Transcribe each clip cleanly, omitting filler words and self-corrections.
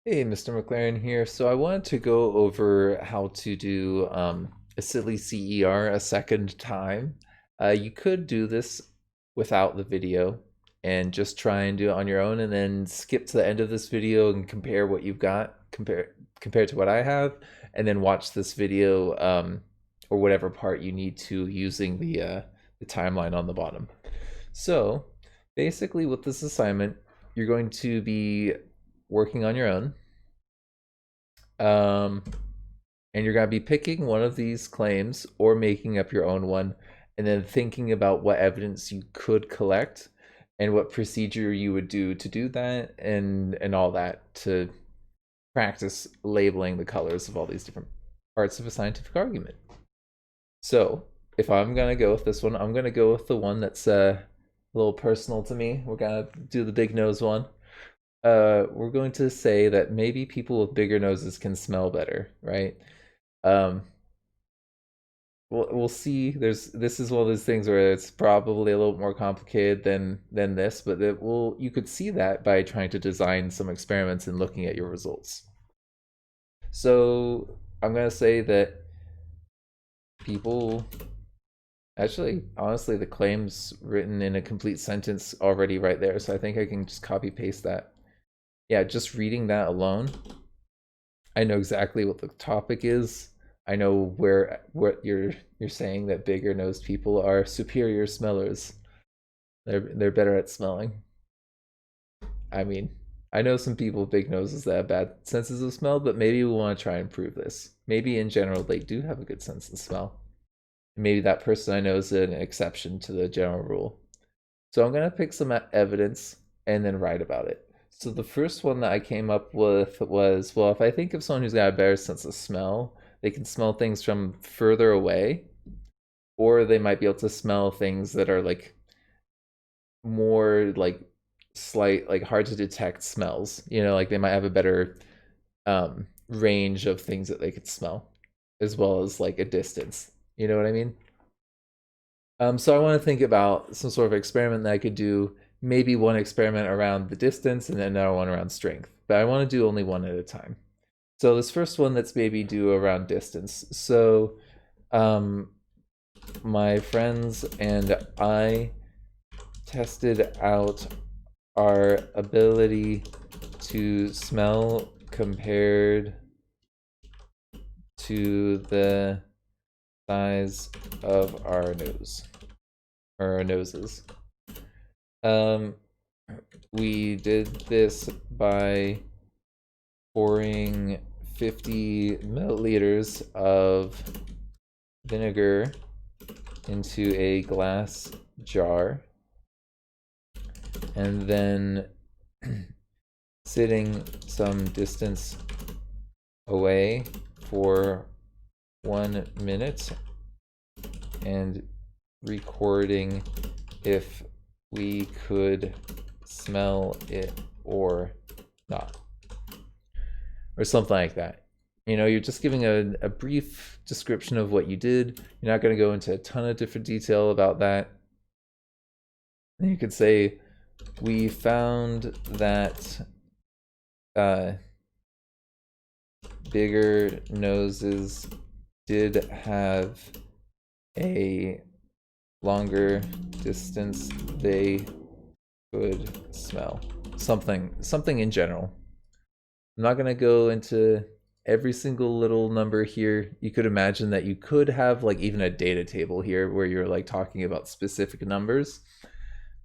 Hey, Mr. McLaren here. So I wanted to go over how to do a silly CER a second time. You could do this without the video and just try and do it on your own, and then skip to the end of this video and compare what you've got compared to what I have, and then watch this video or whatever part you need to using the timeline on the bottom. So basically, with this assignment, you're going to be working on your own. Um, and you're going to be picking one of these claims or making up your own one, and then thinking about what evidence you could collect and what procedure you would do to do that, and all that to practice labeling the colors of all these different parts of a scientific argument. So if I'm going to go with this one, I'm going to go with the one that's a little personal to me. We're going to do the big nose one. We're going to say that maybe people with bigger noses can smell better, right? Um, we'll see. This is one of those things where it's probably a little more complicated than this, but you could see that by trying to design some experiments and looking at your results. So I'm gonna say that people actually, honestly, the claim's written in a complete sentence already right there, so I think I can just copy paste that. Yeah, just reading that alone, I know exactly what the topic is. I know what you're saying, that bigger nosed people are superior smellers. They're better at smelling. I mean, I know some people with big noses that have bad senses of smell, but maybe we want to try and prove this. Maybe in general they do have a good sense of smell. Maybe that person I know is an exception to the general rule. So I'm gonna pick some evidence and then write about it. So the first one that I came up with was, well, if I think of someone who's got a better sense of smell, they can smell things from further away, or they might be able to smell things that are like more like slight, like hard to detect smells. Like they might have a better range of things that they could smell, as well as like a distance. You know what I mean? So I want to think about some sort of experiment that I could do. Maybe one experiment around the distance and another one around strength. But I want to do only one at a time. So this first one, let's maybe do around distance. So um, my friends and I tested out our ability to smell compared to the size of our nose, or our noses. Um, we did this by pouring 50 milliliters of vinegar into a glass jar, and then sitting some distance away for 1 minute and recording if we could smell it or not, or something like that. You're just giving a brief description of what you did. You're not going to go into a ton of different detail about that. And you could say, we found that bigger noses did have a longer distance they could smell. Something in general. I'm not going to go into every single little number here. You could imagine that you could have like even a data table here where you're like talking about specific numbers.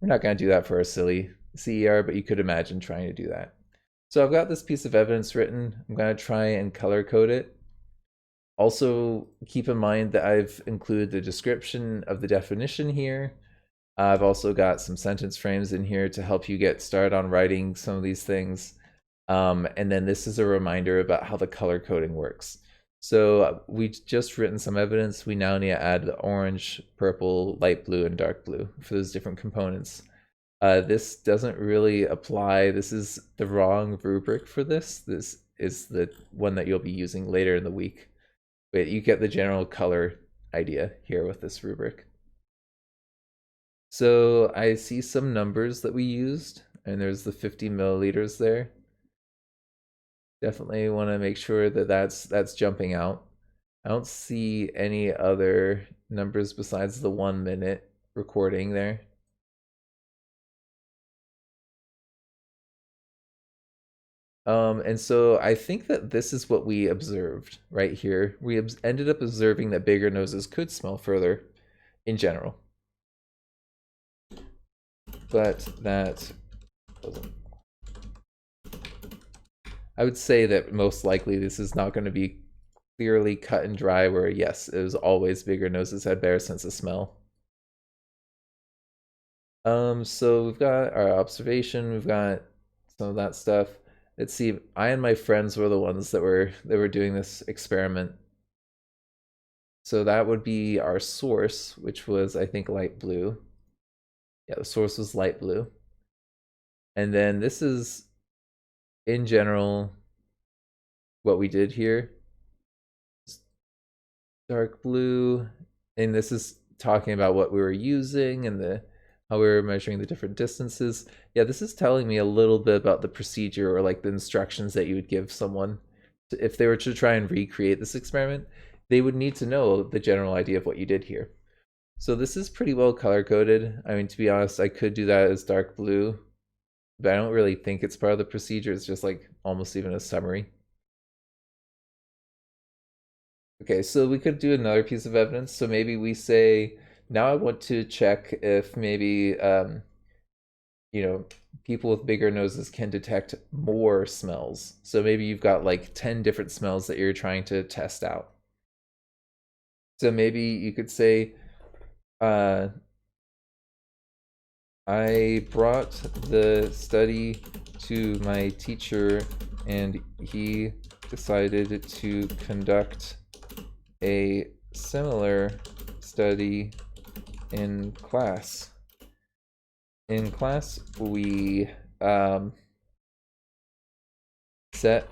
We're not going to do that for a silly CER, but you could imagine trying to do that. So I've got this piece of evidence written. I'm going to try and color code it. Also, keep in mind that I've included the description of the definition here. I've also got some sentence frames in here to help you get started on writing some of these things. And then this is a reminder about how the color coding works. So we've just written some evidence. We now need to add the orange, purple, light blue, and dark blue for those different components. This doesn't really apply. This is the wrong rubric for this. This is the one that you'll be using later in the week. But you get the general color idea here with this rubric. So I see some numbers that we used, and there's the 50 milliliters there. Definitely want to make sure that that's jumping out. I don't see any other numbers besides the 1 minute recording there. And so I think that this is what we observed right here. We ended up observing that bigger noses could smell further in general, but that wasn't. I would say that most likely this is not going to be clearly cut and dry where, yes, it was always bigger noses had better sense of smell. So we've got our observation, we've got some of that stuff. Let's see, I and my friends were the ones that were doing this experiment. So that would be our source, which was, I think, light blue. Yeah, the source was light blue. And then this is, in general, what we did here. Dark blue. And this is talking about what we were using and the how we were measuring the different distances. Yeah, this is telling me a little bit about the procedure or like the instructions that you would give someone. If they were to try and recreate this experiment, they would need to know the general idea of what you did here. So this is pretty well color coded. I mean, to be honest, I could do that as dark blue, but I don't really think it's part of the procedure. It's just like almost even a summary. Okay, so we could do another piece of evidence. So maybe we say, now I want to check if maybe, people with bigger noses can detect more smells. So maybe you've got like 10 different smells that you're trying to test out. So maybe you could say, uh, I brought the study to my teacher and he decided to conduct a similar study in class. In class, we set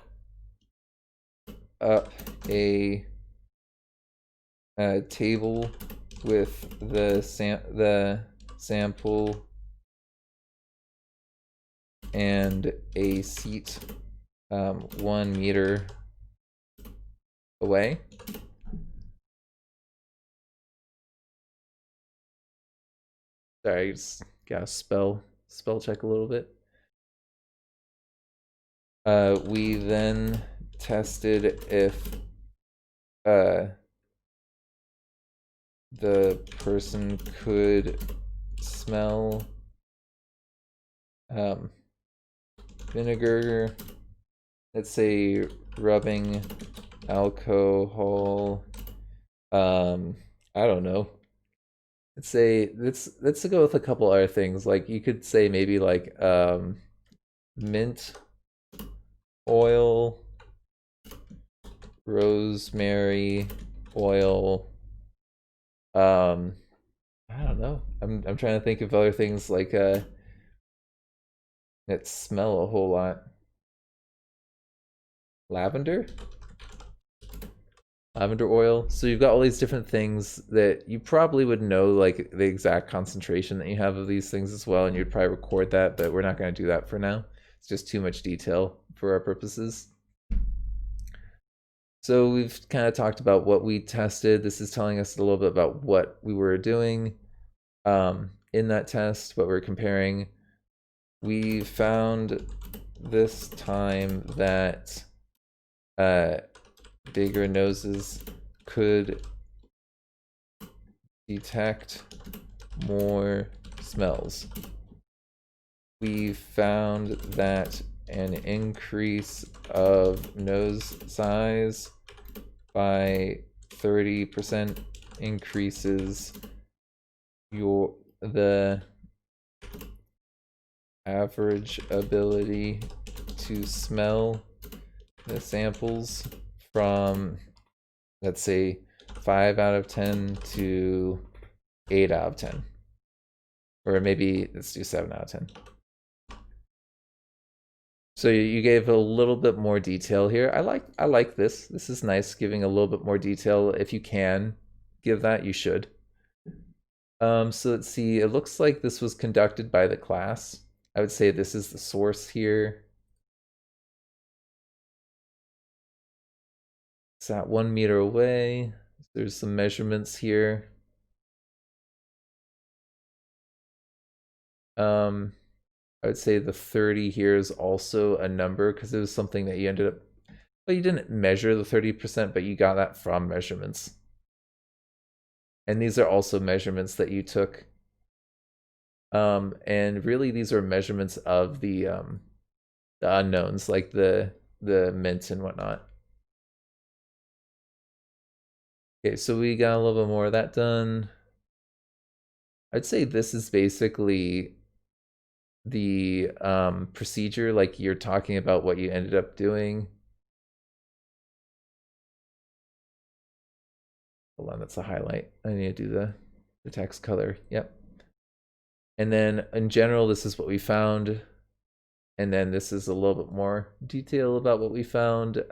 up a table with the sample and a seat 1 meter away. Sorry, I just gotta spell check a little bit. We then tested if the person could smell vinegar, let's say rubbing alcohol, I don't know. Let's say let's go with a couple other things. Like you could say maybe like mint oil, rosemary oil, um I don't know. I'm trying to think of other things like that smell a whole lot. Lavender? Lavender oil. So you've got all these different things that you probably would know like the exact concentration that you have of these things as well, and you'd probably record that, but we're not going to do that for now. It's just too much detail for our purposes. So we've kind of talked about what we tested. This is telling us a little bit about what we were doing in that test, what we're comparing. We found this time that bigger noses could detect more smells. We found that an increase of nose size by 30% increases the average ability to smell the samples from, let's say, 5 out of 10 to 8 out of 10. Or maybe let's do 7 out of 10. So you gave a little bit more detail here. I like this. This is nice, giving a little bit more detail. If you can give that, you should. So let's see. It looks like this was conducted by the class. I would say this is the source here. It's at 1 meter away. There's some measurements here. I would say the 30 here is also a number because it was something that you ended up, well, you didn't measure the 30%, but you got that from measurements. And these are also measurements that you took. And really these are measurements of the unknowns, like the mint and whatnot. Okay, so we got a little bit more of that done. I'd say this is basically the procedure, like you're talking about what you ended up doing. Hold on, that's a highlight. I need to do the text color. Yep. And then in general, this is what we found. And then this is a little bit more detail about what we found.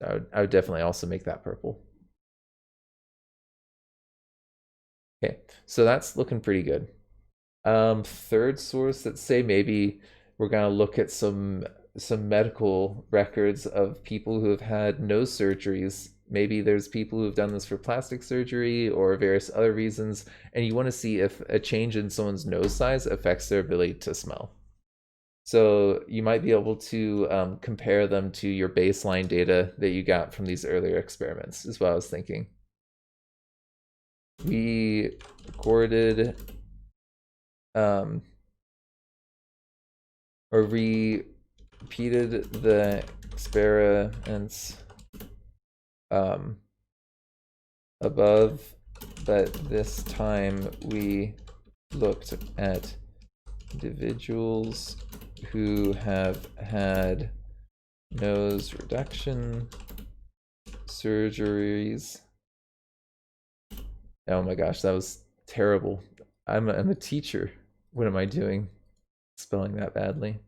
I would definitely also make that purple. Okay, so that's looking pretty good. Third source, let's say maybe we're gonna look at some medical records of people who have had nose surgeries. Maybe there's people who have done this for plastic surgery or various other reasons, and you want to see if a change in someone's nose size affects their ability to smell. So you might be able to compare them to your baseline data that you got from these earlier experiments, is what I was thinking. We recorded or repeated the experiments above, but this time we looked at individuals who have had nose reduction surgeries. Oh my gosh, that was terrible. I'm a teacher. What am I doing? Spelling that badly.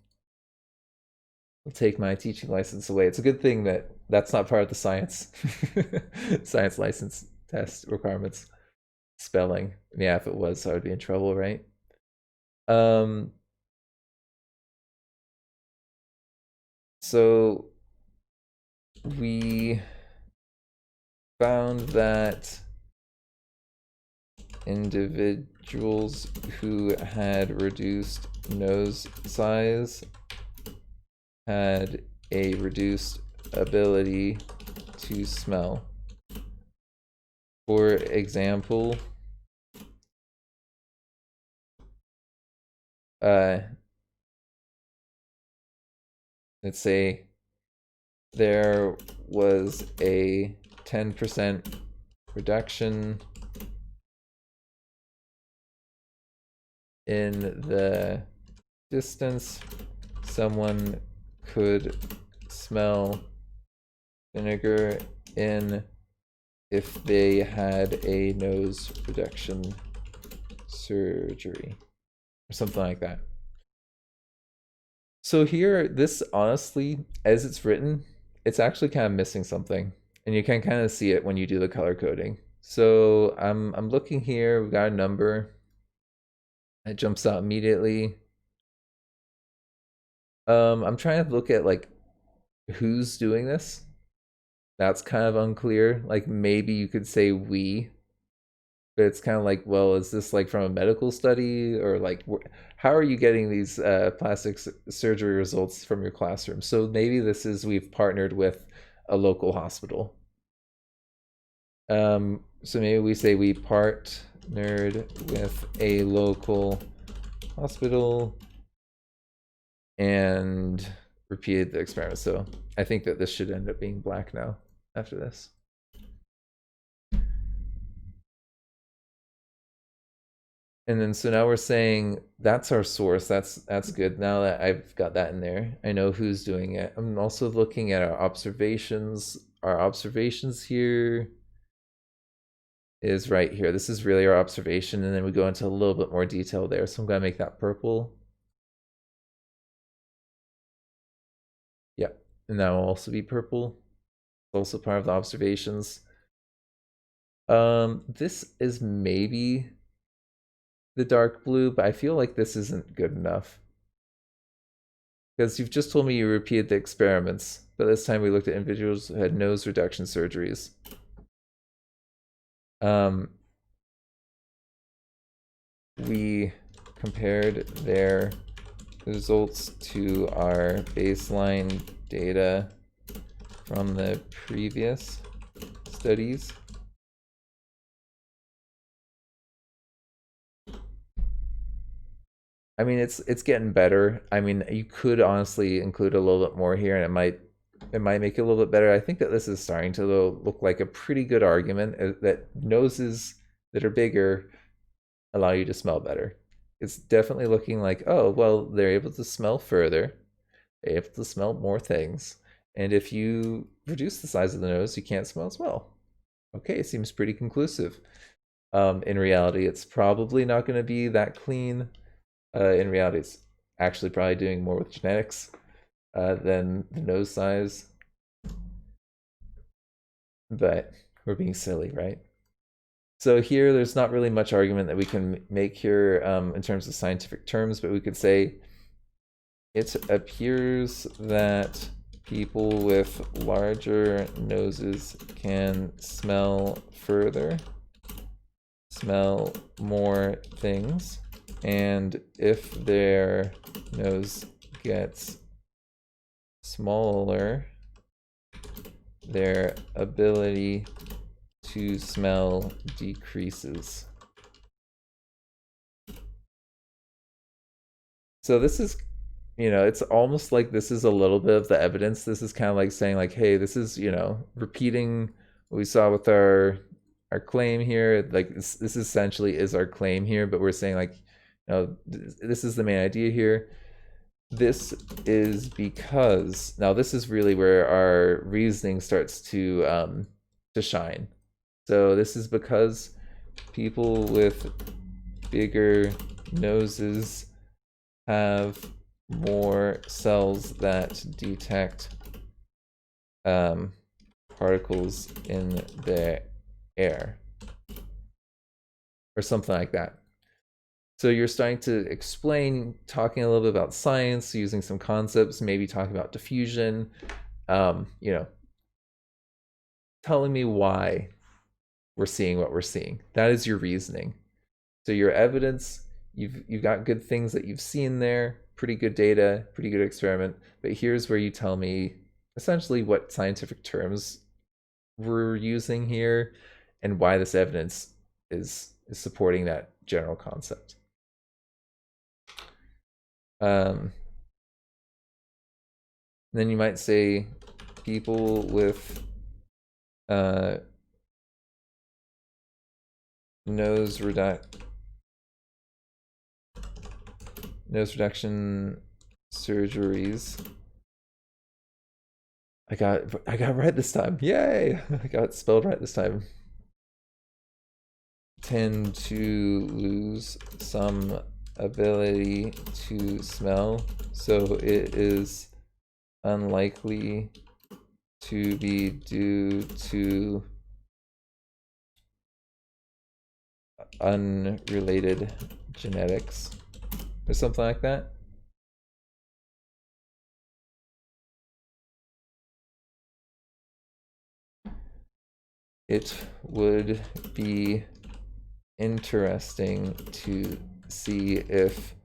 I'll take my teaching license away. It's a good thing that that's not part of the science science license test requirements. Spelling. Yeah, if it was, I would be in trouble, right? Um so we found that individuals who had reduced nose size had a reduced ability to smell. For example, let's say there was a 10% reduction in the distance someone could smell vinegar in if they had a nose reduction surgery or something like that. So here, this honestly, as it's written, it's actually kind of missing something, and you can kind of see it when you do the color coding. So I'm looking here. We've got a number. It jumps out immediately. I'm trying to look at like who's doing this. That's kind of unclear. Like maybe you could say we, but it's kind of like, well, is this like from a medical study or like how are you getting these plastic surgery results from your classroom? So maybe this is we've partnered with a local hospital. So maybe we say we partnered with a local hospital and repeated the experiment. So I think that this should end up being black now after this. And then so now we're saying that's our source. That's good. Now that I've got that in there, I know who's doing it. I'm also looking at our observations. Our observations here is right here. This is really our observation, and then we go into a little bit more detail there. So I'm gonna make that purple. Yep, and that will also be purple. It's also part of the observations. This is maybe the dark blue, but I feel like this isn't good enough. Because you've just told me you repeated the experiments, but this time we looked at individuals who had nose reduction surgeries. We compared their results to our baseline data from the previous studies. I mean, it's getting better. I mean, you could honestly include a little bit more here, and it might make it a little bit better. I think that this is starting to look like a pretty good argument that noses that are bigger allow you to smell better. It's definitely looking like, oh, well, they're able to smell further, they're able to smell more things, and if you reduce the size of the nose, you can't smell as well. Okay, it seems pretty conclusive. In reality, it's probably not going to be that clean. In reality, it's actually probably doing more with genetics than the nose size. But we're being silly, right? So here, there's not really much argument that we can make here in terms of scientific terms, but we could say it appears that people with larger noses can smell further, smell more things, and if their nose gets smaller, their ability to smell decreases. So this is, it's almost like this is a little bit of the evidence. This is kind of like saying like, hey, this is, repeating what we saw with our claim here. Like this essentially is our claim here, but we're saying like, this is the main idea here. This is because now this is really where our reasoning starts to shine. So this is because people with bigger noses have more cells that detect particles in the air, or something like that. So you're starting to explain, talking a little bit about science, using some concepts, maybe talking about diffusion, telling me why we're seeing what we're seeing. That is your reasoning. So your evidence, you've got good things that you've seen there, pretty good data, pretty good experiment, but here's where you tell me essentially what scientific terms we're using here and why this evidence is supporting that general concept. Then you might say people with nose reduction surgeries. I got it right this time. Yay! I got it spelled right this time. Tend to lose some ability to smell, so it is unlikely to be due to unrelated genetics or something like that. It would be interesting to see if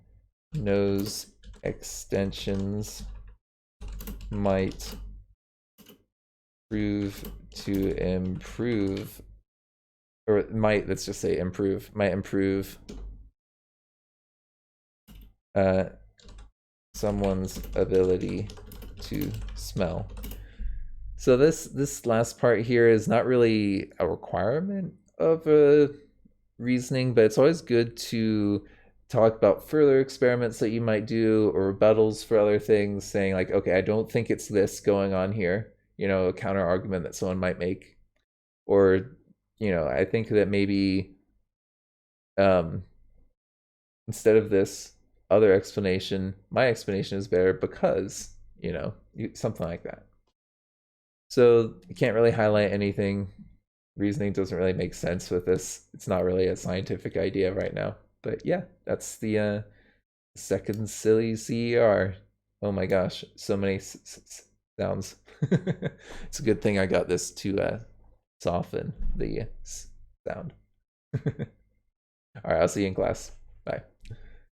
nose extensions might prove to improve, or might, let's just say improve, might improve someone's ability to smell. So this last part here is not really a requirement of a reasoning, but it's always good to talk about further experiments that you might do or rebuttals for other things, saying like, okay, I don't think it's this going on here, a counter argument that someone might make. Or, I think that maybe instead of this other explanation, my explanation is better because, something like that. So you can't really highlight anything. Reasoning doesn't really make sense with this. It's not really a scientific idea right now. But yeah, that's the second silly CER. Oh my gosh, so many sounds. It's a good thing I got this to soften the sound. All right, I'll see you in class.